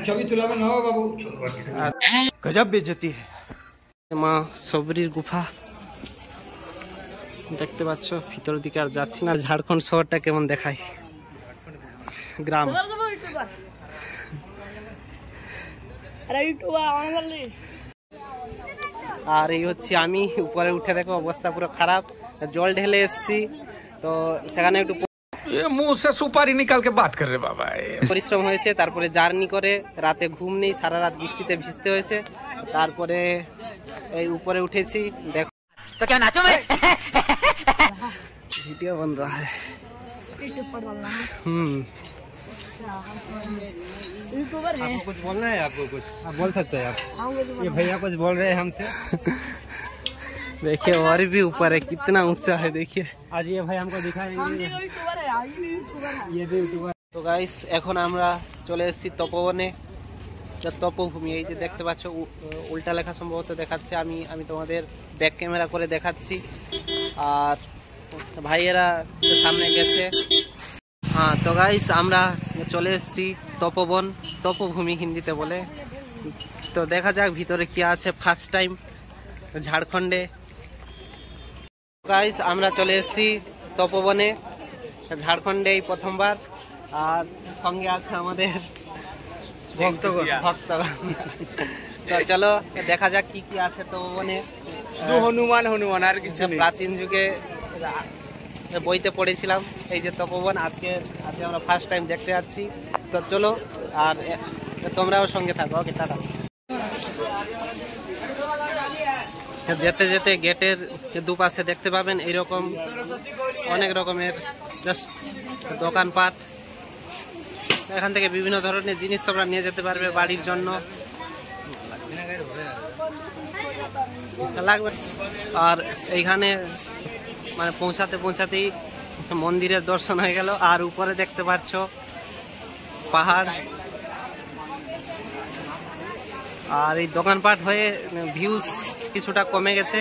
ছবি তুলাবে না বাবু। गजब बेइज्जती है। মা সবরির গুফা দেখতে পাচ্ছ, ভিতরের দিকে আর যাচ্ছি না। ঝাড়খণ্ড শহরটা কেমন দেখায়, গ্রাম। আর এই হচ্ছে আমি, উপরে উঠে দেখো অবস্থা পুরো খারাপ, জল ঢেলে এসছি। তো সেখানে একটু মুখ সে সুপারি নিকাল কে বাত করে বাবা, পরিশ্রম হয়েছে। তারপরে জার্নি করে রাতে ঘুম নেই, সারা রাত বৃষ্টিতে ভিজতে হয়েছে। তারপরে এই উপরে উঠেছি, দেখো তো क्या नाचो में वीडियो बन रहा है। आपको कुछ बोलना है? आपको कुछ आप बोल सकते हैं। आप ये भैया कुछ बोल रहे हैं हमसे। देखिए और भी ऊपर है, कितना ऊंचा है देखिए। आज ये भाई हमको दिखाएंगे, ये भी यूट्यूबर। তো গাইস এখন আমরা চলে এসেছি তপবনে, তপভূমি। এই যে দেখতে পাচ্ছ উল্টা লেখা সম্ভবত দেখাচ্ছে, আমি তোমাদের ব্যাক ক্যামেরা করে দেখাচ্ছি। আর ভাইয়েরা সামনে গেছে। হ্যাঁ তো গাইস আমরা চলে এসেছি তপবন, তপভূমি হিন্দিতে বলে। তো দেখা যাক ভিতরে কি আছে, ফার্স্ট টাইম ঝাড়খণ্ডে। গাইস আমরা চলে এসেছি তপবনে, ঝাড়খণ্ডে এই প্রথমবার। আর সঙ্গে আছে আমাদের ভক্তগণ। তো চলো দেখা যাক কি কি আছে তপবনে। শুধু হনুমান আর কিছু নেই। প্রাচীন যুগে বইতে পড়েছিলাম এই যে তপবন, আজকে আমরা ফার্স্ট টাইম দেখতে যাচ্ছি। তো চলো, আর তোমরাও সঙ্গে থাকো। ওকে, টাটা। যেতে যেতে গেটের দুপাশে দেখতে পাবেন এইরকম অনেক রকমের জাস্ট দোকানপাট। এখান থেকে বিভিন্ন ধরনের জিনিস তোমরা নিয়ে যেতে পারবে বাড়ির জন্য লাগবে। আর এইখানে মানে পৌঁছাতেই মন্দিরের দর্শন হয়ে গেল। আর উপরে দেখতে পাচ্ছ পাহাড়। আর এই দোকানপাট হয়ে ভিউজ কিছুটা কমে গেছে।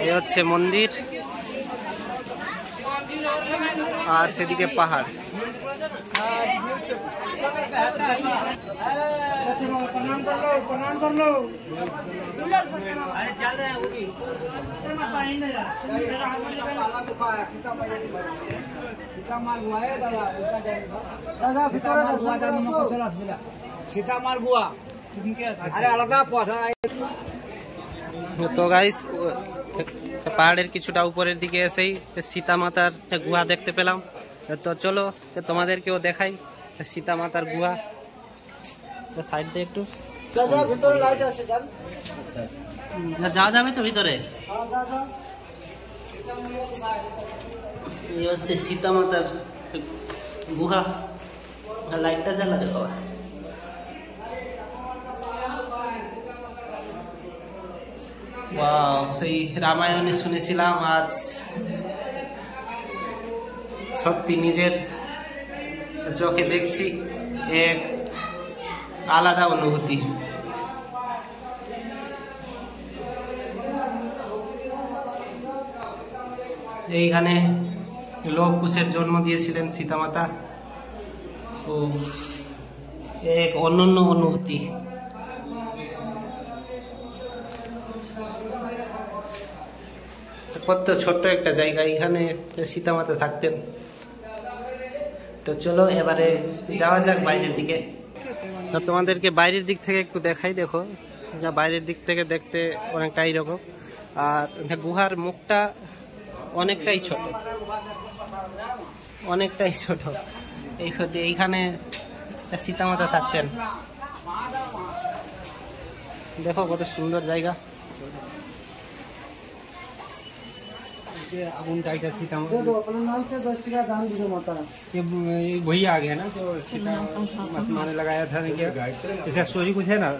এই হচ্ছে মন্দির, আর সেদিকে পাহাড়। তো গাইস পাহাড়ের কিছুটা উপরের দিকে এসেই সীতা মাতার গুহা দেখতে পেলাম। তো চলো তোমাদেরকেও দেখাই সীতা মাতার গুহা। তো সাইড দিয়ে একটু যাওয়া যাবে তো ভিতরে। এই হচ্ছে সীতা মাতার গুহা। লাইটটা জ্বালা রে বাবা। সেই রামায়ণে শুনেছিলাম, আজ সত্যি নিজের চোখে দেখছি, এক আলাদা অনুভূতি। এইখানে লৌহ কুশের জন্ম দিয়েছিলেন সীতা মাতা। ও এক অনন্য অনুভূতি। কত ছোট্ট একটা জায়গা, এখানে সীতা মাতা থাকতেন। তো চলো এবারে যাওয়া যাক বাইরের দিকে। তো তোমাদেরকে বাইরের দিক থেকে একটু দেখাই। দেখো যা বাইরের দিক থেকে দেখতে অনেকটা এইরকম। আর গুহার মুখটা অনেকটাই ছোট। এইখানে সীতা মাতা থাকতেন। দেখো কত সুন্দর জায়গা। अबुन टाइटर सीता अपने नाम से 10 टका दान दीजिए माता। ये वही आ गया ना जो सीता माता ने लगाया था। इसका स्टोरी कुछ है ना,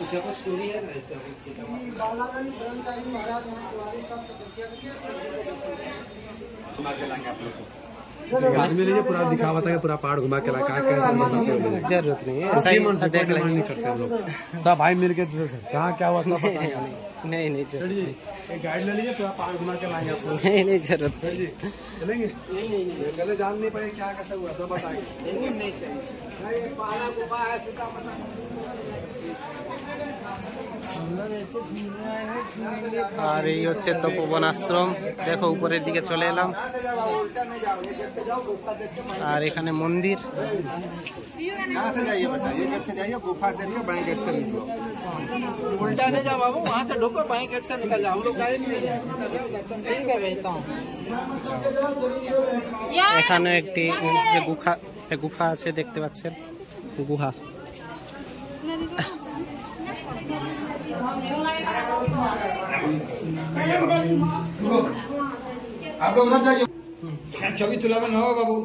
इसका कुछ स्टोरी है ना। इसका सीता बालागंज ब्रह्मचारी महाराज यहाँ 44 साल तपस्या करके आप लोग को मेरे लिए पूरा दिखावा था कि पूरा पहाड़ घुमा के लाया कैसे जरूरत नहीं है, सही देख लेंगे। नहीं करते हम लोग सब भाई मिल के कहाँ क्या हुआ सब पता नहीं नहीं जरूरत नहीं, गाइड ले लीजिए पूरा पहाड़ घुमा के लाएंगे आपको। नहीं नहीं जरूरत चलेंगे पहले जान नहीं पाए क्या कैसा हुआ सब बताएंगे। আর এই হচ্ছে তপোবন আশ্রম, দেখো উপরের দিকে চলে এলাম। আর এখানে মন্দির, यहाँ से जाइए बेटा, ये गेट से जाइए, गुफा देखिए, बाएं गेट से निकलो। उल्टा नहीं जाओ बाबू, वहाँ से ढुको, बाएं गेट से निकल जाओ। हम लोग गाइड नहीं है, निकल जाओ, दर्शन करके भेजता हूँ। এখানে একটি যে গুহা আছে দেখতে পাচ্ছেন, গুহা। आपको उधर जाइए, छवि तुलावे ना हो बाबू।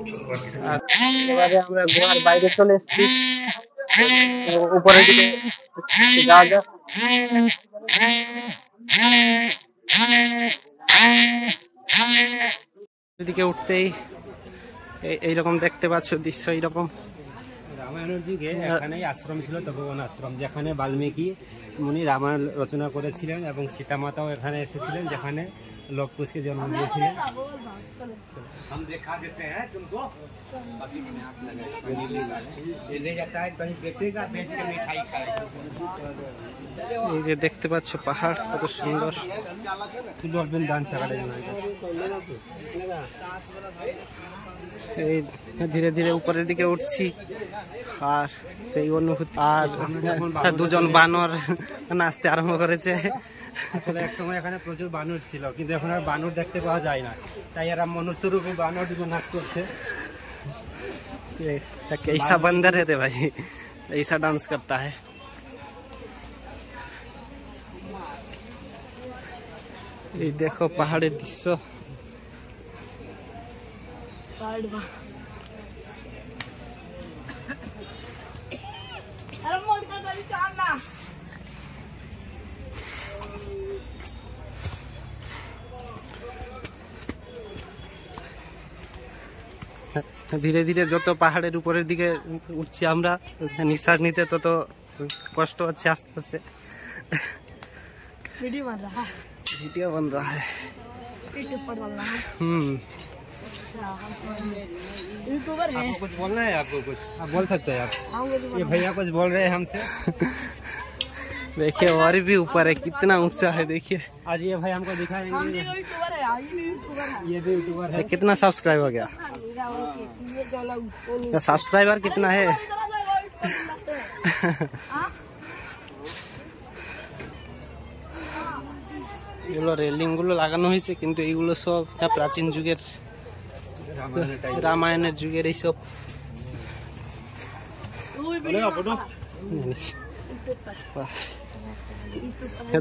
এবারে আমরা গুহার বাইরে চলে এসেছি, উপরের দিকে যাওয়া যাক। এদিকে উঠতেই এইরকম দেখতে পাচ্ছ দৃশ্য, এইরকম। রামায়ণের যুগে এখানেই আশ্রম ছিল, তপোবন আশ্রম, যেখানে বাল্মীকি মুনি রামায়ণ রচনা করেছিলেন এবং সীতা মাতাও এখানে এসেছিলেন, যেখানে লব কুশকে জন্ম দিয়েছিলেন। এই যে দেখতে পাচ্ছ পাহাড় কত সুন্দর। এই ধীরে ধীরে উপরের দিকে উঠছি, আর সেই অনুভূতি। আর দুজন বানর নাচতে আরম্ভ করেছে। আসলে এক সময় এখানে প্রচুর বানর ছিল, কিন্তু এখন আর বানর দেখতে পাওয়া যায় না, তাই এরা মনুষ্যরূপী বানর দুজন নাচ করছে। कैसा बंदर है रे भाई, ऐसा डांस करता है। ये देखो पहाड़ी दृश्य, ধীরে ধীরে যত পাহাড়ের উপরের দিকে উঠছি আমরা, নিঃশ্বাস নিতে তত কষ্ট হচ্ছে আস্তে আস্তে। वीडियो बन रहा है यूट्यूबर है। आपको कुछ बोलना है? आपको कुछ आप बोल सकते हैं आप। ये भैया कुछ बोल रहे हैं हमसे। देखिए और भी ऊपर है, कितना ऊंचा है देखिए। आज ये भाई हमको दिखाएंगे, ये भी यूट्यूबर है। कितना सब्सक्राइब हो गया? सब्सक्राइबर कितना है? এগুলো রেলিং গুলো লাগানো হয়েছে, কিন্তু এইগুলো সব প্রাচীন যুগের, রামায়ণের যুগের এইসব।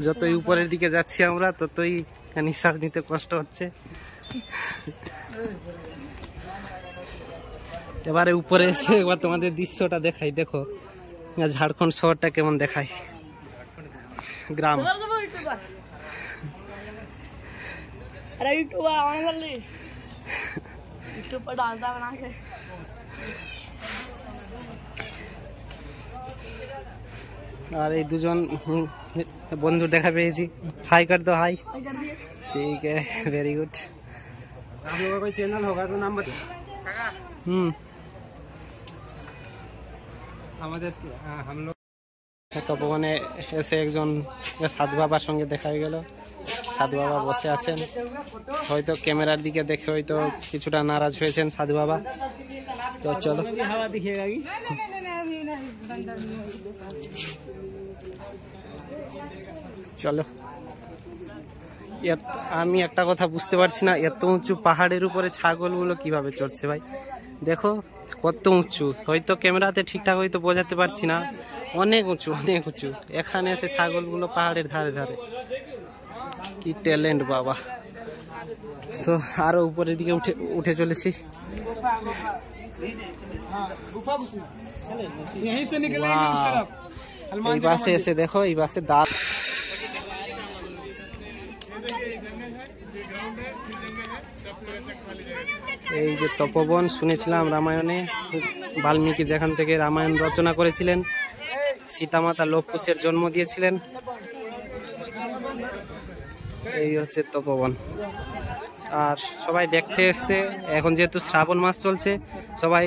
যতই উপরের দিকে যাচ্ছি আমরা, ততই নিঃশ্বাস নিতে কষ্ট হচ্ছে। এবারে উপরে এসে একবার তোমাদের দৃশ্যটা দেখাই, দেখো ঝাড়খণ্ড শহরটা কেমন দেখায়, গ্রাম। আর এই দুজন বন্ধু দেখা পেয়েছি, हाई कर दो, हाई। ठीक है, वेरी गुड। आप लोगों का कोई चैनल होगा तो नाम बताओ। আমাদের हम लोग তপোবনে এসে একজন সাধু বাবার সঙ্গে দেখা হয়ে গেল। সাধু বাবা বসে আছেন, হয়তো ক্যামেরার দিকে দেখে হয়তো কিছুটা নারাজ হয়েছেন সাধু বাবা। তো চলো, চলো। আমি একটা কথা বুঝতে পারছি না, এত উঁচু পাহাড়ের উপরে ছাগলগুলো কিভাবে চড়ছে ভাই, দেখো কত উঁচু। হয়তো ক্যামেরাতে ঠিকঠাক হয়তো বোঝাতে পারছি না, অনেক উঁচু, অনেক উঁচু। এখানে এসে ছাগলগুলো পাহাড়ের ধারে ধারে, কি ট্যালেন্ট বাবা। তো আরো উপরের দিকে উঠে চলেছি। এই পাশে এসে দেখো, এই পাশে দাঁত, এই যে তপবন, শুনেছিলাম রামায়ণে বাল্মীকি যেখান থেকে রামায়ণ রচনা করেছিলেন, সীতামাতা লবকুশের জন্ম দিয়েছিলেন। এই হচ্ছে তপবন। আর সবাই দেখতে এসছে, এখন যেহেতু শ্রাবণ মাস চলছে, সবাই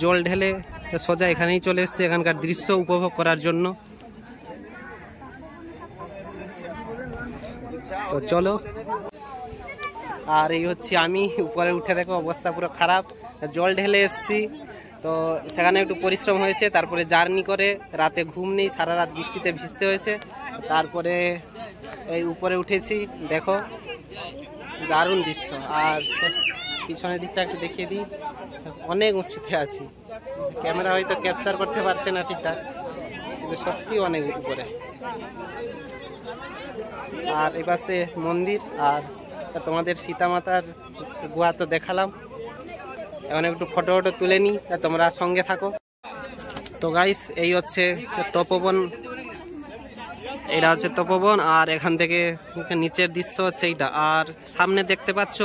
জল ঢেলে সোজা এখানেই চলে এসছে এখানকার দৃশ্য উপভোগ করার জন্য। তো চলো। আর এই হচ্ছে আমি, উপরে উঠে দেখো অবস্থা পুরো খারাপ, জল ঢেলে এসছি। তো সেখানে একটু পরিশ্রম হয়েছে, তারপরে জার্নি করে রাতে ঘুম নেই, সারা রাত বৃষ্টিতে ভিজতে হয়েছে। তারপরে এই উপরে উঠেছি, দেখো দারুণ দৃশ্য। আর পিছনের দিকটা একটু দেখিয়ে দিই, অনেক উঁচুতে আছি, ক্যামেরা হয়তো ক্যাপচার করতে পারছে না ঠিকঠাক, কিন্তু সত্যি অনেক উপরে। আর এই পাশে মন্দির, আর তোমাদের সীতামাতার গুহা তো দেখালাম, এখন একটু ফটো ফটো তুলে নিই, তোমরা সঙ্গে থাকো। তো গাইস, এই হচ্ছে তপবন, এটা হচ্ছে তপবন। আর এখান থেকে নিচের দৃশ্য হচ্ছে এইটা। আর সামনে দেখতে পাচ্ছ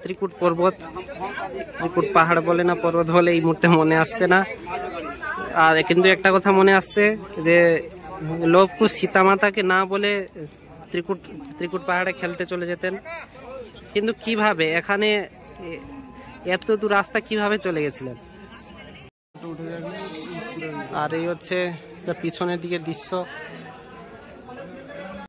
ত্রিকুট পর্বত, ত্রিকুট পাহাড় বলে না পর্বত বলে এই মুহূর্তে মনে আসছে না। আর কিন্তু একটা কথা মনে আসছে যে লবকুশ সীতামাতাকে না বলে ত্রিকুট পাহাড়ে খেলতে চলে যেতেন, কিন্তু কিভাবে এখানে এত দূর রাস্তা কিভাবে চলে গেছিলেন। আর এই হচ্ছে পিছনের দিকের দৃশ্য।